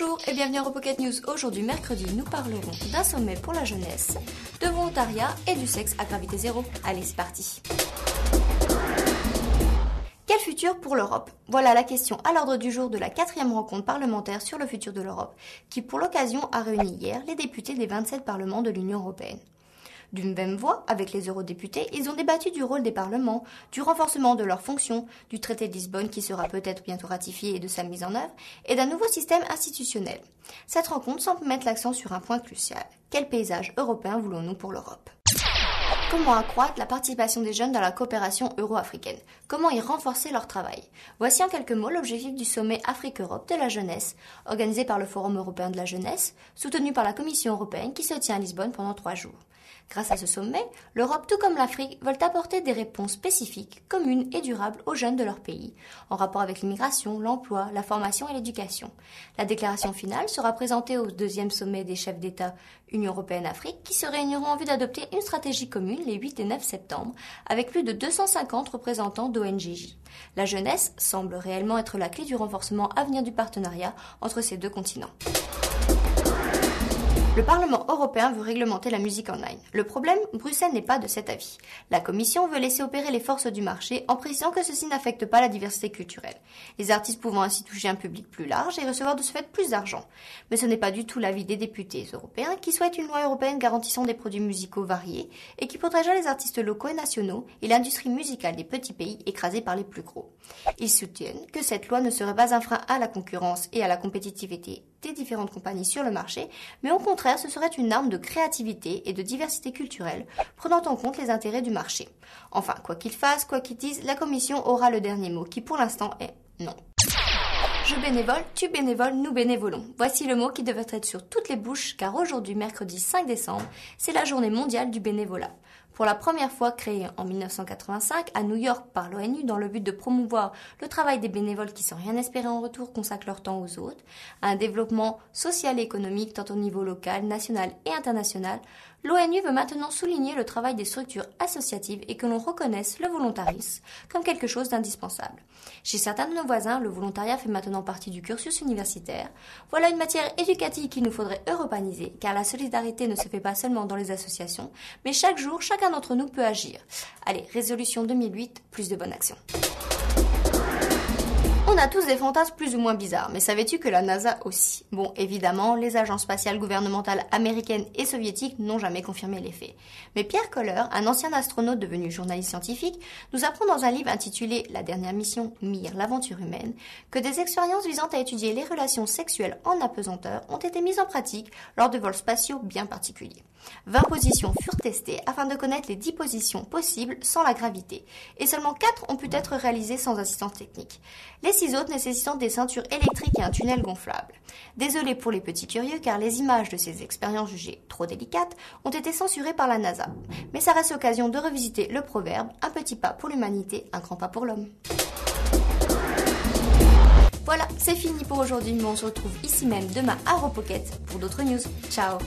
Bonjour et bienvenue à Europocket News. Aujourd'hui, mercredi, nous parlerons d'un sommet pour la jeunesse, de volontariat et du sexe à gravité zéro. Allez, c'est parti. Quel futur pour l'Europe? Voilà la question à l'ordre du jour de la 4e rencontre parlementaire sur le futur de l'Europe, qui pour l'occasion a réuni hier les députés des 27 parlements de l'Union européenne. D'une même voix, avec les eurodéputés, ils ont débattu du rôle des parlements, du renforcement de leurs fonctions, du traité de Lisbonne qui sera peut-être bientôt ratifié et de sa mise en œuvre, et d'un nouveau système institutionnel. Cette rencontre semble mettre l'accent sur un point crucial. Quel paysage européen voulons-nous pour l'Europe? Comment accroître la participation des jeunes dans la coopération euro-africaine? Comment y renforcer leur travail? Voici en quelques mots l'objectif du sommet Afrique-Europe de la jeunesse, organisé par le Forum européen de la jeunesse, soutenu par la Commission européenne qui se tient à Lisbonne pendant 3 jours. Grâce à ce sommet, l'Europe, tout comme l'Afrique, veulent apporter des réponses spécifiques, communes et durables aux jeunes de leur pays, en rapport avec l'immigration, l'emploi, la formation et l'éducation. La déclaration finale sera présentée au 2e sommet des chefs d'État Union européenne-Afrique qui se réuniront en vue d'adopter une stratégie commune les 8 et 9 septembre avec plus de 250 représentants d'ONGJ. La jeunesse semble réellement être la clé du renforcement à venir du partenariat entre ces deux continents. Le Parlement européen veut réglementer la musique online. Le problème, Bruxelles n'est pas de cet avis. La Commission veut laisser opérer les forces du marché en précisant que ceci n'affecte pas la diversité culturelle. Les artistes pouvant ainsi toucher un public plus large et recevoir de ce fait plus d'argent. Mais ce n'est pas du tout l'avis des députés européens qui souhaitent une loi européenne garantissant des produits musicaux variés et qui protégera les artistes locaux et nationaux et l'industrie musicale des petits pays écrasés par les plus gros. Ils soutiennent que cette loi ne serait pas un frein à la concurrence et à la compétitivité des différentes compagnies sur le marché, mais au contraire, ce serait une arme de créativité et de diversité culturelle, prenant en compte les intérêts du marché. Enfin, quoi qu'ils fassent, quoi qu'ils disent, la Commission aura le dernier mot, qui pour l'instant est non. Je bénévole, tu bénévoles, nous bénévolons. Voici le mot qui devrait être sur toutes les bouches, car aujourd'hui, mercredi 5 décembre, c'est la journée mondiale du bénévolat. Pour la première fois créée en 1985 à New York par l'ONU dans le but de promouvoir le travail des bénévoles qui sans rien espérer en retour consacrent leur temps aux autres, à un développement social et économique tant au niveau local, national et international, l'ONU veut maintenant souligner le travail des structures associatives et que l'on reconnaisse le volontarisme comme quelque chose d'indispensable. Chez certains de nos voisins, le volontariat fait maintenant partie du cursus universitaire. Voilà une matière éducative qu'il nous faudrait européaniser, car la solidarité ne se fait pas seulement dans les associations, mais chaque jour, chacun d'entre nous peut agir. Allez, résolution 2008, plus de bonnes actions. On a tous des fantasmes plus ou moins bizarres, mais savais-tu que la NASA aussi? Bon, évidemment, les agences spatiales gouvernementales américaines et soviétiques n'ont jamais confirmé les faits. Mais Pierre Koller, un ancien astronaute devenu journaliste scientifique, nous apprend dans un livre intitulé « La dernière mission, Mir, l'aventure humaine » que des expériences visant à étudier les relations sexuelles en apesanteur ont été mises en pratique lors de vols spatiaux bien particuliers. 20 positions furent testées afin de connaître les 10 positions possibles sans la gravité, et seulement 4 ont pu être réalisées sans assistance technique. Les 6 autres nécessitant des ceintures électriques et un tunnel gonflable. Désolé pour les petits curieux car les images de ces expériences jugées trop délicates ont été censurées par la NASA. Mais ça reste l'occasion de revisiter le proverbe « Un petit pas pour l'humanité, un grand pas pour l'homme ». Voilà, c'est fini pour aujourd'hui, mais on se retrouve ici même demain à Europocket pour d'autres news. Ciao!